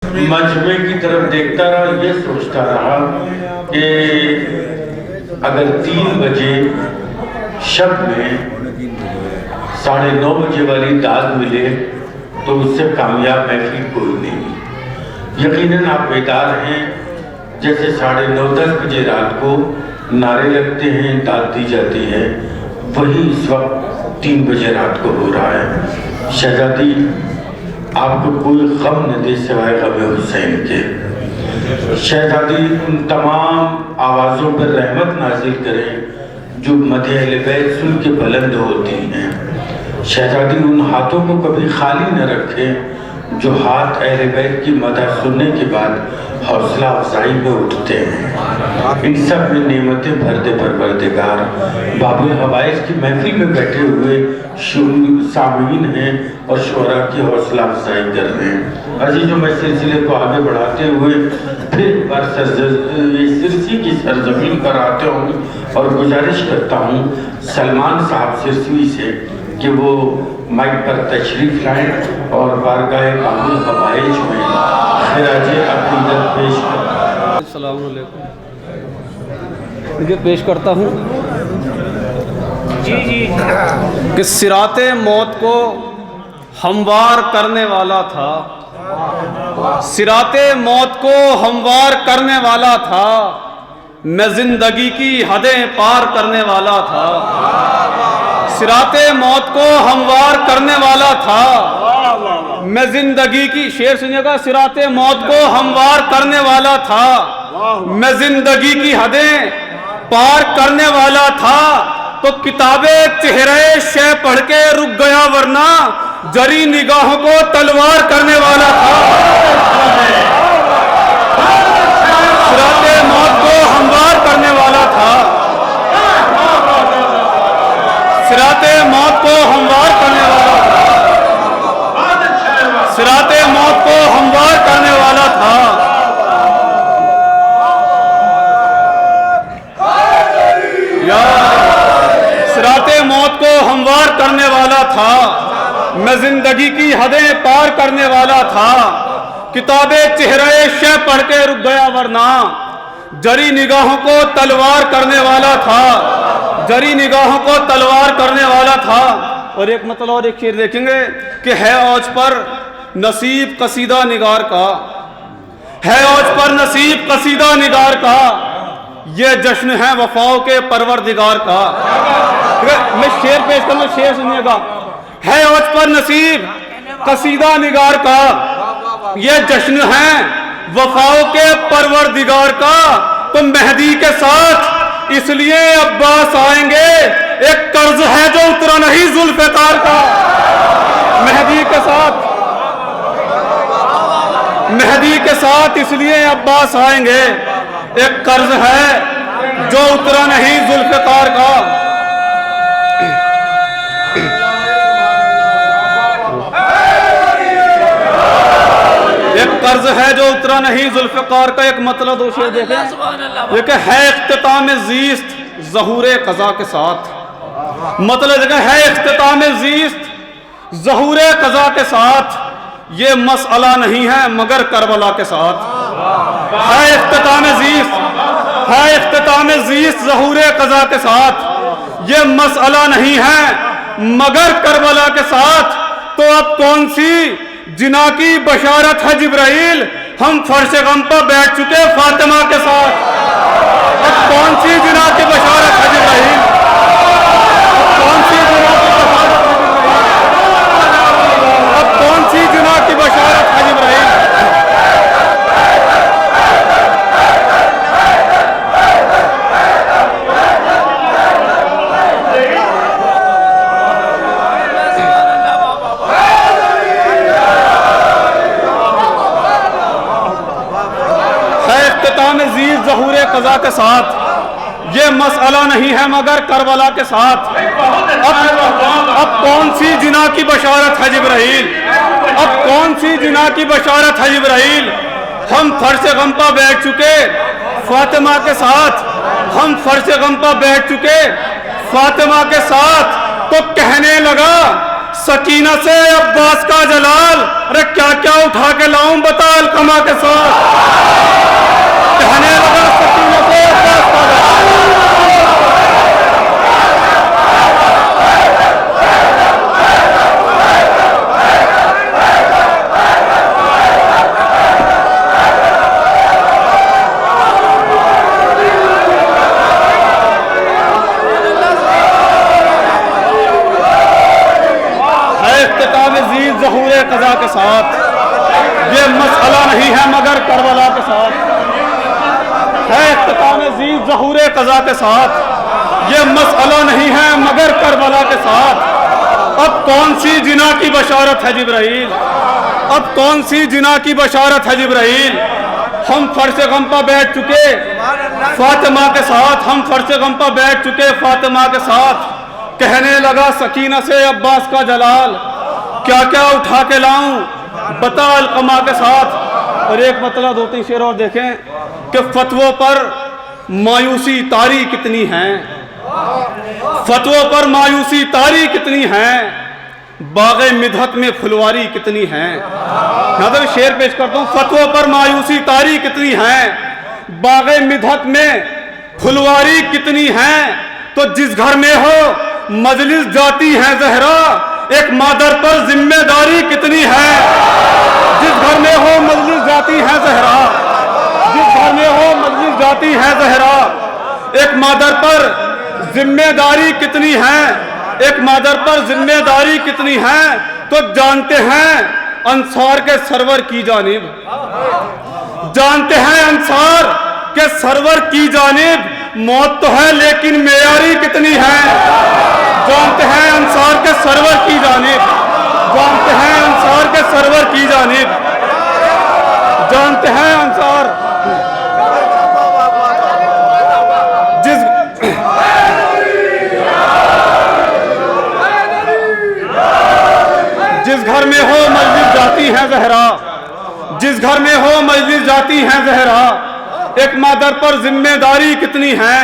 मजमे की तरफ देखता रहा, ये सोचता रहा कि अगर 3 बजे शब में 9:30 बजे वाली दाद मिले तो उससे कामयाब महफिल कोई नहीं। यकीनन आप बेदार हैं, जैसे 9:30-10 बजे रात को नारे लगते हैं, दाद दी जाती है, वही इस वक्त 3 बजे रात को हो रहा है। शहजादी, आपको कोई गम न दे सिवाय गम हुसैन के। शहजादी उन तमाम आवाज़ों पर रहमत नाजिल करें जो मदह अहले बैत सुन के बुलंद होती हैं। शहजादी उन हाथों को कभी खाली न रखें जो हाथ अहले बैत की मदह सुनने के बाद हौसला अफजाई में उठते हैं। इन सब में नेमतें भर दे परवरदिगार। बाबुल हवाइज की महफिल में बैठे हुए सामीन हैं और शुरा की हौसला अफजाई कर रहे हैं। अजीजों, मैं सिलसिले को आगे बढ़ाते हुए फिर एक बार सिरसी की सरजमीन पर आता हूँ और गुजारिश करता हूँ सलमान साहब सिरसी से कि वो माइक पर तशरीफ लाएं और बारगाह बाबुल हवाइज में खिराज अक़ीदत पेश करें। अस्सलाम वालेकुम। मुझे पेश करता हूँ कि सिराते मौत को हमवार करने वाला था, सिराते मौत को हमवार करने वाला था, मैं जिंदगी की हदें पार करने वाला था। सिराते मौत को हमवार करने वाला था, मैं जिंदगी की, शेर सुनिएगा, सिराते मौत को हमवार करने वाला था, मैं जिंदगी की हदें पार करने वाला था। तो किताबे चेहरे शे पढ़ के रुक गया, वरना जरी निगाहों को तलवार करने वाला था। सिराते मौत को हमवार करने वाला था, सिराते मौत को हमवार करने वाला था, सिराते मौत को हमवार करने वाला था। सिराते मौत को हमवार करने वाला था, मैं जिंदगी की हदें पार करने वाला था। किताबे चेहरे शे पढ़ के रुक गया, वरना जरी निगाहों को तलवार करने वाला था, जरी निगाहों को तलवार करने वाला था। और एक मतलब और एक शेर देखेंगे कि है औज पर नसीब कसीदा निगार का, है औज पर नसीब कसीदा निगार का, ये जश्न है वफाओं के परवरदिगार का। मैं शेर पेश करूँ, शेर सुनिएगा। है औज पर नसीब कसीदा निगार का, ये जश्न है वफाओं के परवरदिगार का। तो मेहदी के साथ इसलिए अब्बास आएंगे, एक कर्ज है जो उतरा नहीं जुल्फ़िकार का। मेहदी के साथ, मेहदी के साथ इसलिए अब्बास आएंगे, एक कर्ज है जो उतरा नहीं जुल्फ़िकार का। एक कर्ज है जो उतरा नहीं जुल्फ़िकार का। एक मतलब दो शेर देखें, ये है इख्तिताम ज़ीस्त ज़हूरे क़ज़ा के साथ, मतलब है इख्तिताम ज़ीस्त ज़हूरे क़ज़ा के साथ, ये मसला नहीं है मगर करबला के साथ। है इख्तिताम ज़ीस्त, है इख्तिताम ज़ीस्त ज़हूरे क़ज़ा के साथ, ये मसला नहीं है मगर करबला के साथ। तो अब कौन सी जिना की बशारत है जिब्राइल, हम फर्श गम पर बैठ चुके फातिमा के साथ। अब कौन सी जिना की बशारत है जिब्राइल, कौन सी जिना की बशारत है जिब्राइल, अब कौन सी जिना की बशारत है जिब्राइल। ज़हूरे क़ज़ा के साथ, ये मसला नहीं है मगर करबला के साथ। अब कौन सी जिना की बशारत है जिब्राइल, अब कौन सी जिना की बशारत है जिब्राइल। हम फर्श गम पर बैठ चुके फातिमा के साथ, हम फर्श गम पर बैठ चुके फातिमा के साथ। तो कहने लगा सकीना से अब्बास का जलाल, अरे क्या क्या उठा के लाऊं बता अलकमा के साथ। कहने लगा सकीना से अब्बास का जलाल। ज़हूरे क़ज़ा के साथ ये मसला नहीं है मगर करबला के साथ है। इख्तिताम ज़ीद ज़हूरे क़ज़ा के साथ ये मसला नहीं है मगर करबला के साथ। अब कौन सी जिना की बशारत है जिब्राइल, अब कौन सी जिना की बशारत है जिब्राइल। हम फर्श गम पर बैठ चुके फातिमा के साथ, हम फर्श गम पर बैठ चुके फातिमा के साथ। कहने लगा सकीना से अब्बास का जलाल, क्या क्या उठा के लाऊं बता अलकमा के साथ। और एक मतलब 2-3 शेर और देखें कि फतवों पर मायूसी तारी कितनी है, फतवों पर मायूसी तारी कितनी है, बाग़े मिधत में फुलवारी कितनी है। यहाँ तो शेर पेश करता हूँ, फतवों पर मायूसी तारी कितनी है, बाग़े मिधत में फुलवारी कितनी है। तो जिस घर में हो मजलिस जाती है ज़हरा, एक मादर पर जिम्मेदारी कितनी है। जिस घर में हो मजलिस जाती है ज़हरा, जिस घर में हो मजलिस जाती है ज़हरा, एक मादर पर जिम्मेदारी कितनी है, एक मादर पर जिम्मेदारी कितनी है। तो जानते हैं अंसार के सरवर की जानिब, जानते हैं अंसार के सरवर की जानिब मौत तो है लेकिन मेयारी कितनी है। जानते हैं अंसार के सरवर की जानिब, जानते हैं अंसार के सरवर की जानिब, जानते हैं अंसार जिस घर में हो मस्जिद जाती है ज़हरा, जिस घर में हो मस्जिद जाती है ज़हरा, एक मादर पर जिम्मेदारी कितनी है।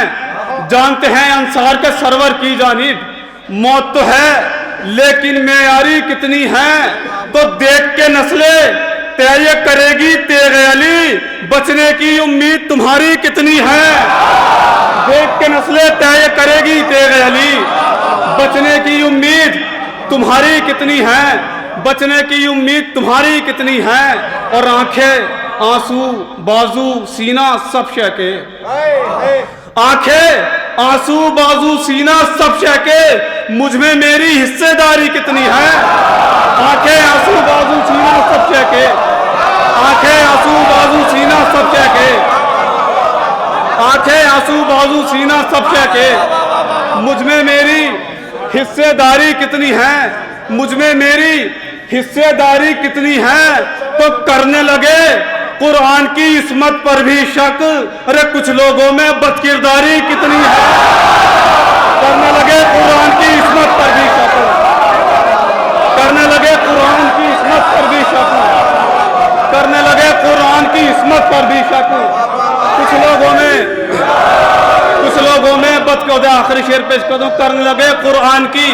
जानते हैं अंसार के सरवर की जानिब मौत तो है लेकिन मेयारी कितनी है। तो देख के नस्लें तय करेगी तेरे अली, बचने की उम्मीद तुम्हारी कितनी है। देख के नस्लें तय करेगी तेरे अली, बचने की उम्मीद तुम्हारी कितनी है, बचने की उम्मीद तुम्हारी कितनी है। और आंखें आंसू बाजू सीना सब शके, आंखें आंसू बाजू सीना सब शके, मुझ में मेरी हिस्सेदारी कितनी है। आंखें आंसू बाजू सीना सब शके, आंखें आंसू बाजू सीना सब शके, आंखें आंसू बाजू सीना सब शके, मुझ में मेरी हिस्सेदारी कितनी है, मुझ में मेरी हिस्सेदारी कितनी है। तो करने लगे कुरान की इस्मत पर भी शक, अरे कुछ लोगों में बदकिरदारी कितनी है। करने लगे कुरान की इस्मत पर भी शक, करने लगे कुरान की इस्मत पर भी शक, करने लगे कुरान की इस्मत पर भी शक। कुछ लोगों में बदकिरदारी, आखिरी शेर पेश कर दूं, करने लगे कुरान की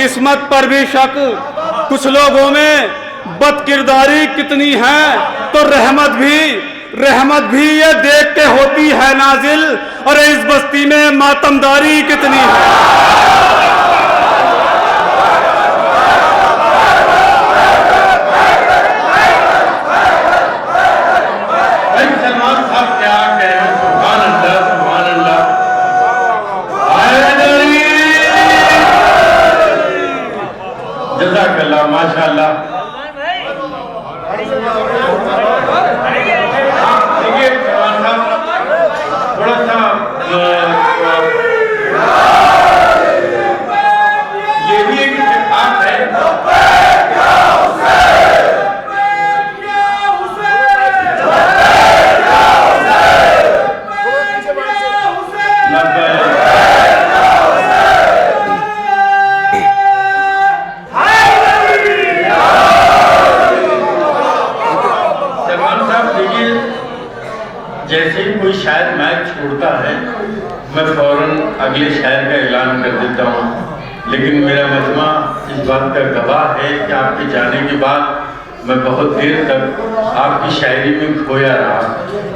इस्मत पर भी शक, कुछ लोगों में बदकिरदारी कितनी है। तो रहमत भी ये देख के होती है नाजिल, और इस बस्ती में मातमदारी कितनी है। सलमान साहब क्या कह रहे हैं, सुभान अल्लाह सुभान अल्लाह। जज़ाकल्लाह माशाअल्लाह। देखिए सलमान साहब थोड़ा सा ये भी एक इत्तेफाक है। जैसे ही कोई शायर मैच छोड़ता है मैं फौरन अगले शायर का ऐलान कर देता हूँ। लेकिन मेरा मजमा इस बात का गवाह है कि आपके जाने के बाद मैं बहुत देर तक आपकी शायरी में खोया रहा।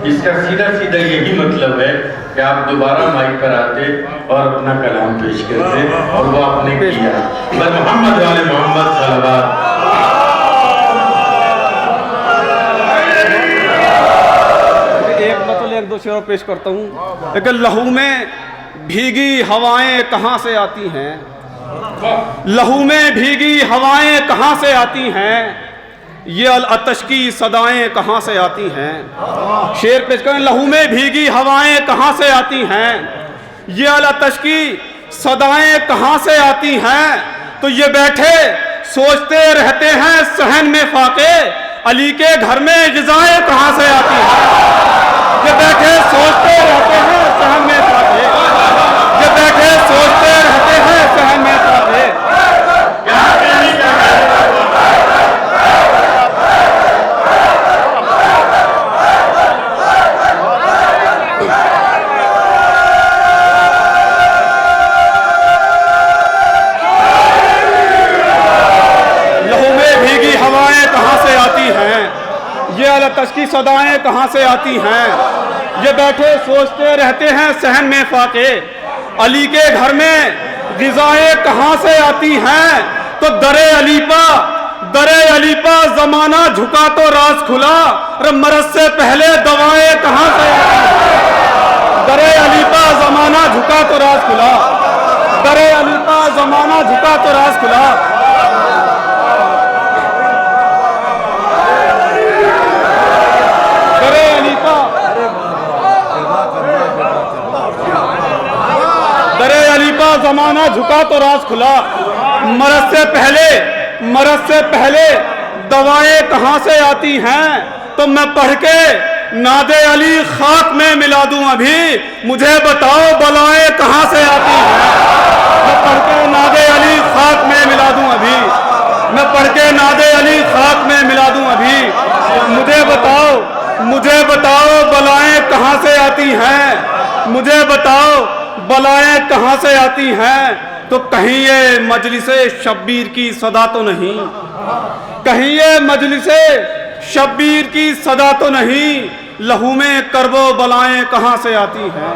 इसका सीधा सीधा यही मतलब है कि आप दोबारा माइक पर आते और अपना कलाम पेश करते, और वो आपने किया। मैं मोहम्मद वाले मोहम्मद सल्लल्लाहु एक दो शेर पेश करता हूँ। लेकिन लहू में भीगी हवाएं कहाँ से आती हैं, लहू में भीगी हवाएं कहाँ से आती हैं, ये अल-अतश की सदाएं कहाँ से आती हैं। शेर पेश करें। लहू में भीगी हवाएं कहाँ से आती हैं, ये अल-अतश की सदाएं कहाँ से आती हैं। तो ये बैठे सोचते रहते हैं सहन में फाके, अली के घर में ग़िज़ाएं कहाँ से आती हैं। ये बैठे सोचते रहते हैं सहन में फाके, ये बैठे सोचते रहते हैं सहन में फाके। लहू में भीगी हवाएं कहाँ से आती हैं, ये अल-अतश की सदाएं कहाँ से आती हैं। ये बैठे सोचते रहते हैं सहन में फाके, अली के घर में ग़िज़ाएं कहाँ से आती हैं। तो दरे अली पा ज़माना झुका तो राज खुला, और मरज से पहले दवाएं कहाँ से आती हैं। दरे अली पा ज़माना झुका तो राज खुला, दरे अली पा ज़माना झुका तो राज खुला। दरे अली पा ज़माना झुका तो राज खुला, मरज से पहले दवाएं कहाँ से आती हैं। तो मैं पढ़ के नादे अली खाक में मिला दूं अभी, मुझे बताओ बलाएं कहाँ से आती हैं। मैं पढ़ के नादे अली खाक में मिला दूं अभी, मैं पढ़ के नादे अली खाक में मिला दूं अभी, मुझे बताओ बलाएं कहाँ से आती हैं, मुझे बताओ बलाएं कहाँ से आती हैं। तो कहीं ये मजलिसे शब्बीर की सदा तो नहीं, कहीं ये मजलिसे शब्बीर की सदा तो नहीं, लहू में करबो बलाएं कहाँ से आती हैं।